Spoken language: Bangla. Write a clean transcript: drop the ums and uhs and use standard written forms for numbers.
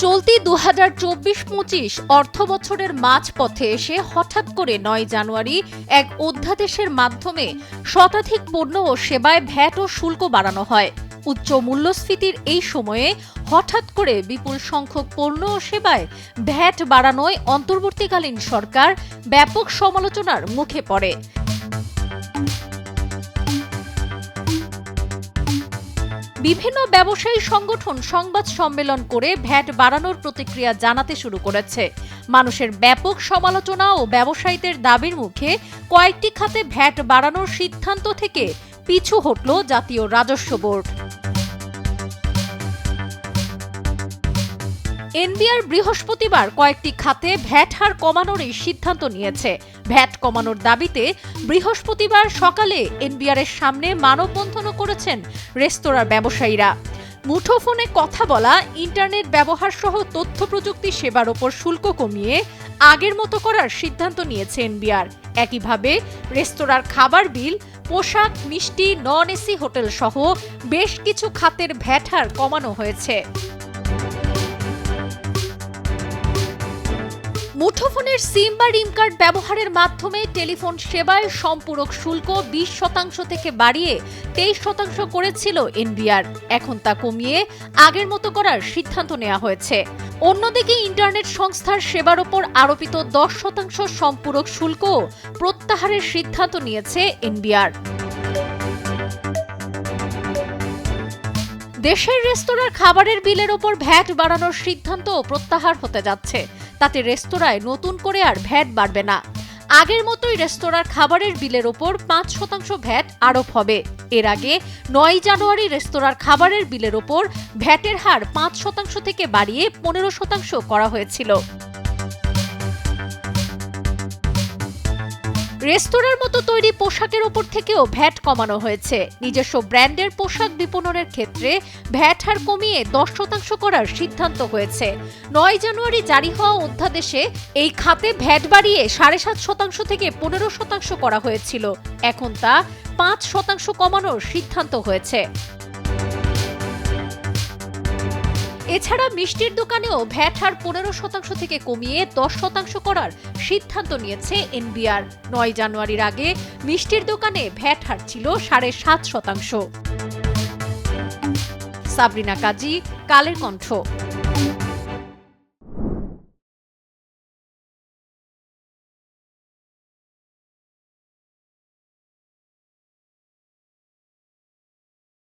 চলতি ২০২৪-২৫ অর্থবছরের মাঝপথে এসে হঠাৎ করে ৯ জানুয়ারি এক অধ্যাদেশের মাধ্যমে শতাধিক পণ্য ও সেবায় ভ্যাট ও শুল্ক বাড়ানো হয়। উচ্চ মূল্যস্ফীতির এই সময়ে হঠাৎ করে বিপুল সংখ্যক পণ্য ও সেবায় ভ্যাট বাড়ানোয় অন্তর্বর্তীকালীন সরকার ব্যাপক সমালোচনার মুখে পড়ে। বিভিন্ন ব্যবসায়ী সংগঠন সংবাদ সম্মেলন করে ভ্যাট বাড়ানোর প্রতিক্রিয়া জানাতে শুরু করেছে। মানুষের ব্যাপক সমালোচনা ও ব্যবসায়ীদের দাবির মুখে কয়েকটি খাতে ভ্যাট বাড়ানোর সিদ্ধান্ত থেকে পিছু হটল জাতীয় রাজস্ব বোর্ড। এনবিআর বৃহস্পতিবার কয়েকটি খাতে ভ্যাট হার কমানোরই সিদ্ধান্ত নিয়েছে। ভ্যাট কমানোর দাবিতে বৃহস্পতিবার সকালে এনবিআরের সামনে মানববন্ধনও করেছেন রেস্তোরাঁর ব্যবসায়ীরা। মুঠোফোনে কথা বলা, ইন্টারনেট ব্যবহার সহ তথ্য প্রযুক্তি সেবার ওপর শুল্ক কমিয়ে আগের মতো করার সিদ্ধান্ত নিয়েছে এনবিআর। একইভাবে রেস্তোরাঁর খাবার বিল, পোশাক, মিষ্টি, নন এসি হোটেল সহ বেশ কিছু খাতের ভ্যাট হার কমানো হয়েছে। মুঠোফোনের সিম বা রিম কার্ড ব্যবহারের মাধ্যমে টেলিফোন সেবায় সম্পূরক শুল্ক ২০% থেকে বাড়িয়ে ২৩% করেছিল এনবিআর। এখন তা কমিয়ে আগের মতো করার সিদ্ধান্ত নেওয়া হয়েছে। অন্যদিকে ইন্টারনেট সংস্থার সেবার ওপর আরোপিত ১০% সম্পূরক শুল্ক প্রত্যাহারের সিদ্ধান্ত নিয়েছে এনবিআর। দেশের রেস্তোরাঁর খাবারের বিলের ওপর ভ্যাট বাড়ানোর সিদ্ধান্ত প্রত্যাহার হতে যাচ্ছে। তাতে রেস্তোরাঁয় নতুন করে আর ভ্যাট বাড়বে না। আগের মতোই রেস্তোরাঁর খাবারের বিলের ওপর ৫% ভ্যাট আরোপ হবে। এর আগে ৯ জানুয়ারি রেস্তোরাঁর খাবারের বিলের ওপর ভ্যাটের হার ৫% থেকে বাড়িয়ে ১৫% করা হয়েছিল। রেস্তোরাঁর মতো তৈরি পোশাকের ওপর থেকেও ভ্যাট কমানো হয়েছে। নিজস্ব ব্র্যান্ডের পোশাক বিপণনের ক্ষেত্রে ভ্যাট হার কমিয়ে ১০% করার সিদ্ধান্ত হয়েছে। ৯ জানুয়ারি জারি হওয়া অধ্যাদেশে এই খাতে ভ্যাট বাড়িয়ে ৭.৫% থেকে ১৫% করা হয়েছিল। এখন তা ৫% কমানোর সিদ্ধান্ত হয়েছে। এছাড়া মিষ্টির দোকানেও ভ্যাট হার ১৫% থেকে কমিয়ে ১০% করার সিদ্ধান্ত নিয়েছে এনবিআর। ৯ জানুয়ারির আগে মিষ্টির দোকানে ভ্যাট হার ছিল ৭.৫%। সাবরিনা কাজী, কালের কণ্ঠ।